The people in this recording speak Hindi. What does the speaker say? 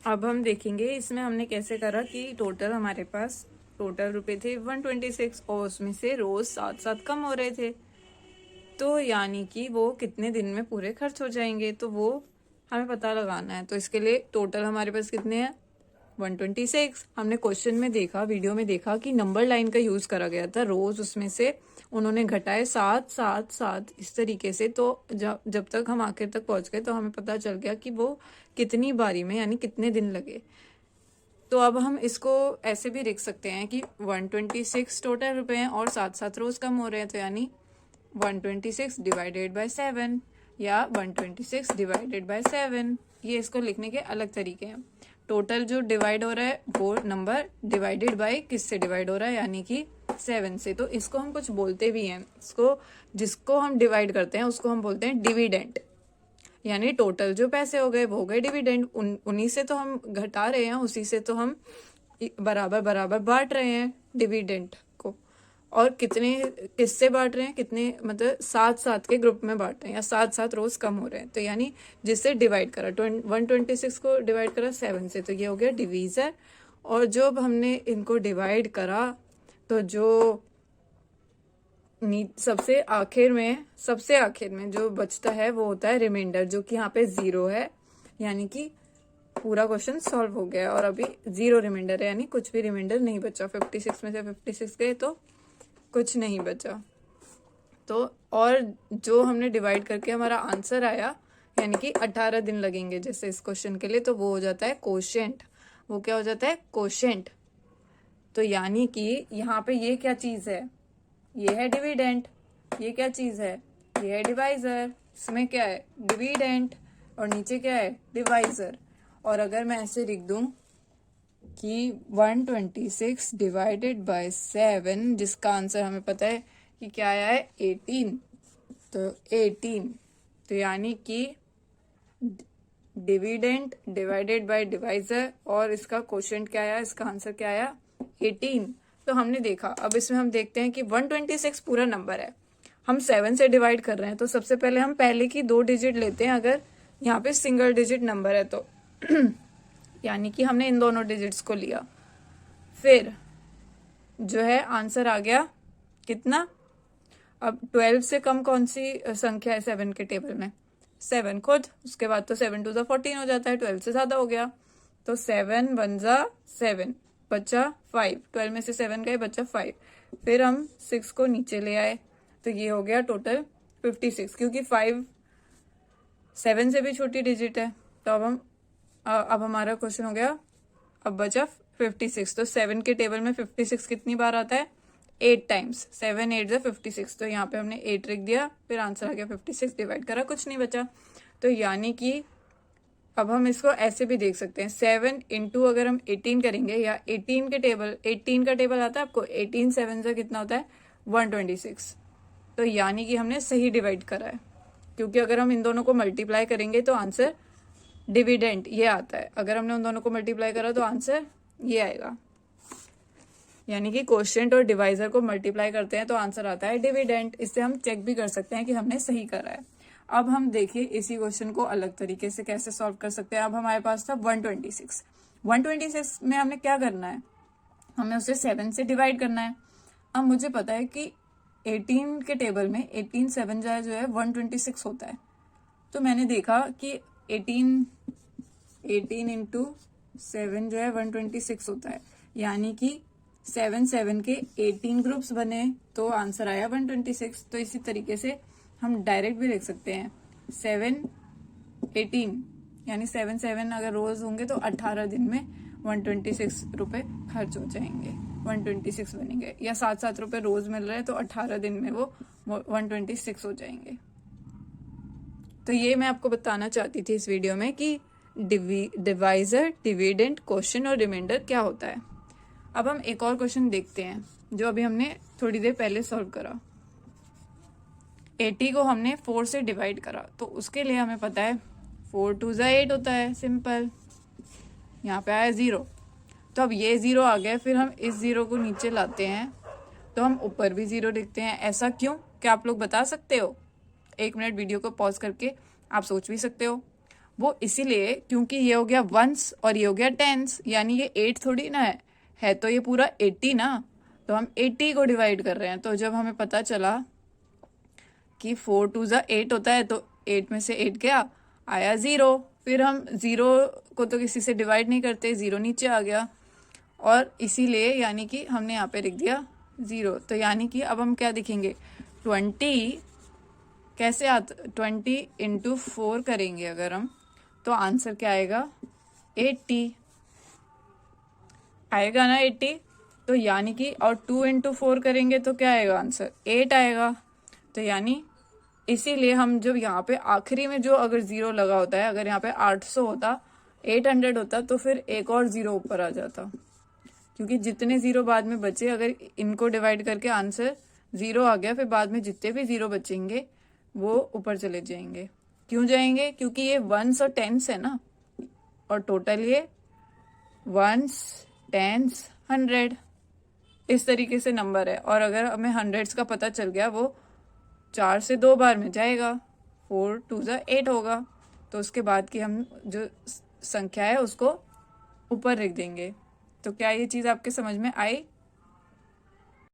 अब हम देखेंगे इसमें हमने कैसे करा कि टोटल हमारे पास टोटल रुपए थे 126 और उसमें से रोज 7-7 कम हो रहे थे, तो यानी कि वो कितने दिन में पूरे खर्च हो जाएंगे, तो वो हमें पता लगाना है। तो इसके लिए टोटल हमारे पास कितने हैं 126। हमने क्वेश्चन में देखा, वीडियो में देखा कि नंबर लाइन का यूज करा गया था, रोज उसमें से उन्होंने घटाए 7-7-7 इस तरीके से। तो जब तक हम आखिर तक पहुंच गए तो हमें पता चल गया कि वो कितनी बारी में यानी कितने दिन लगे। तो अब हम इसको ऐसे भी लिख सकते हैं कि 126 टोटल रुपए हैं और 7-7 रोज कम हो रहे हैं, तो यानी 126 डिवाइडेड बाय 7 या 126 डिवाइडेड बाय 7। ये इसको लिखने के अलग तरीके हैं। टोटल जो डिवाइड हो रहा है वो नंबर डिवाइडेड बाय किससे डिवाइड हो रहा है, यानी कि 7 से। तो इसको हम कुछ बोलते भी हैं, इसको जिसको हम डिवाइड करते हैं उसको हम बोलते हैं डिविडेंड। यानी टोटल जो पैसे हो गए वो हो गए डिविडेंड, उन्हीं से तो हम घटा रहे हैं, उसी से तो हम बराबर बराबर बांट रहे हैं डिविडेंड को। और कितने किससे बांट रहे हैं, कितने मतलब 7-7 के ग्रुप में बांट रहे हैं या 7-7 रोज कम हो रहे हैं। तो यानी जिससे डिवाइड करा 126 को डिवाइड करा 7 से, तो ये हो गया डिवीजर। और जब हमने इनको डिवाइड करा तो जो सबसे आखिर में जो बचता है वो होता है रिमाइंडर, जो कि यहाँ पे 0 है। यानी कि पूरा क्वेश्चन सॉल्व हो गया और अभी 0 रिमाइंडर है, यानी कुछ भी रिमाइंडर नहीं बचा। 56 में से 56 गए तो कुछ नहीं बचा। तो और जो हमने डिवाइड करके हमारा आंसर आया, यानी कि 18 दिन लगेंगे जैसे इस क्वेश्चन के लिए, तो वो हो जाता है कोशेंट। वो क्या हो जाता है, कोशेंट। तो यानी कि यहाँ पे ये क्या चीज है, ये है डिविडेंड। ये क्या चीज है, ये है डिवाइजर। इसमें क्या है, डिविडेंड, और नीचे क्या है, डिवाइजर। और अगर मैं ऐसे लिख दूं कि 126 डिवाइडेड बाय 7, जिसका आंसर हमें पता है कि क्या आया है 18, तो 18, तो यानी कि डिविडेंड डिवाइडेड बाय डिवाइजर, और इसका क्वोशिएंट क्या आया, इसका आंसर क्या आया 18। तो हमने देखा, अब इसमें हम देखते हैं कि 126 पूरा नंबर है, हम 7 से डिवाइड कर रहे हैं, तो सबसे पहले हम पहले की 2 डिजिट लेते हैं अगर यहाँ पे सिंगल डिजिट नंबर है तो यानी कि हमने इन दोनों डिजिट्स को लिया। फिर जो है आंसर आ गया कितना, अब 12 से कम कौन सी संख्या है 7 के टेबल में, 7 खुद। उसके बाद तो 7 2 14 हो जाता है, 12 से ज्यादा हो गया। तो 7 1 7, बचा 5, 12 में से 7 गए, बचा 5। फिर हम 6 को नीचे ले आए, तो ये हो गया टोटल 56, क्योंकि 5 7 से भी छोटी डिजिट है। तो अब हमारा क्वेश्चन हो गया, अब बचा 56। तो 7 के टेबल में 56 कितनी बार आता है, 8 टाइम्स। 7 8 जा 56, तो यहाँ पे हमने 8 लिख दिया, फिर आंसर आ गया 56, डिवाइड करा, कुछ नहीं बचा। तो यानी कि अब हम इसको ऐसे भी देख सकते हैं, 7 इंटू अगर हम 18 करेंगे, या 18 का टेबल आता है आपको, 18 7 से कितना होता है 126। तो यानी कि हमने सही डिवाइड करा है, क्योंकि अगर हम इन दोनों को मल्टीप्लाई करेंगे तो आंसर डिविडेंड ये आता है, अगर हमने उन दोनों को मल्टीप्लाई करा तो आंसर ये आएगा। यानी कि क्वोशिएंट और डिवाइजर को मल्टीप्लाई करते हैं तो आंसर आता है डिविडेंड। इससे हम चेक भी कर सकते हैं कि हमने सही करा है। अब हम देखिए इसी क्वेश्चन को अलग तरीके से कैसे सॉल्व कर सकते हैं। अब हमारे पास था 126 में हमने क्या करना है, हमें उसे 7 से डिवाइड करना है। अब मुझे पता है कि 18 के टेबल में 18 7 जो है 126 होता है। तो मैंने देखा कि 18 इंटू 7 जो है 126 होता है, यानी कि 7 7 के 18 ग्रुप्स बने, तो आंसर आया 126। तो इसी तरीके से हम डायरेक्ट भी लिख सकते हैं 7 18, यानी 7 7 अगर रोज होंगे तो 18 दिन में 126 रुपए खर्च हो जाएंगे, 126 बनेंगे। या 7-7 रुपए रोज मिल रहे हैं तो 18 दिन में वो 126 हो जाएंगे। तो ये मैं आपको बताना चाहती थी इस वीडियो में कि डिवाइजर, डिविडेंड, क्वोशिएंट और रिमाइंडर क्या होता है। अब हम एक और क्वेश्चन देखते हैं जो अभी हमने थोड़ी देर पहले सॉल्व करा। 80 को हमने 4 से डिवाइड करा, तो उसके लिए हमें पता है 4 2 8 होता है, सिंपल। यहाँ पे आया 0, तो अब ये 0 आ गया, फिर हम इस 0 को नीचे लाते हैं तो हम ऊपर भी 0 लिखते हैं। ऐसा क्यों, क्या आप लोग बता सकते हो? 1 मिनट वीडियो को पॉज करके आप सोच भी सकते हो। वो इसीलिए क्योंकि ये हो गया वंस और ये हो गया टेंस, यानी ये 8 थोड़ी ना है तो ये पूरा 80 ना, तो हम 80 को डिवाइड कर रहे हैं। तो जब हमें पता चला कि 4 2 ज़ा 8 होता है, तो 8 में से 8 गया, आया 0। फिर हम 0 को तो किसी से डिवाइड नहीं करते, 0 नीचे आ गया, और इसीलिए यानी कि हमने यहाँ पे लिख दिया 0। तो यानी कि अब हम क्या दिखेंगे, 20 कैसे आता, 20 इंटू 4 करेंगे अगर हम, तो आंसर क्या आएगा, 80 आएगा ना, 80। तो यानी कि और 2 इंटू 4 करेंगे तो क्या आएगा आंसर, 8 आएगा। तो यानी इसीलिए हम जब यहाँ पे आखिरी में जो अगर 0 लगा होता है, अगर यहाँ पे 800 होता, 800 होता, तो फिर एक और 0 ऊपर आ जाता, क्योंकि जितने 0 बाद में बचे, अगर इनको डिवाइड करके आंसर 0 आ गया, फिर बाद में जितने भी 0 बचेंगे वो ऊपर चले जाएंगे। क्यों जाएंगे, क्योंकि ये वंस और टेंस है ना, और टोटल ये वंस टेंस 100 इस तरीके से नंबर है। और अगर हमें हंड्रेड्स का पता चल गया, वो 4 से 2 बार में जाएगा, 4 2 ज़ा 8 होगा, तो उसके बाद की हम जो संख्या है उसको ऊपर लिख देंगे। तो क्या ये चीज़ आपके समझ में आई?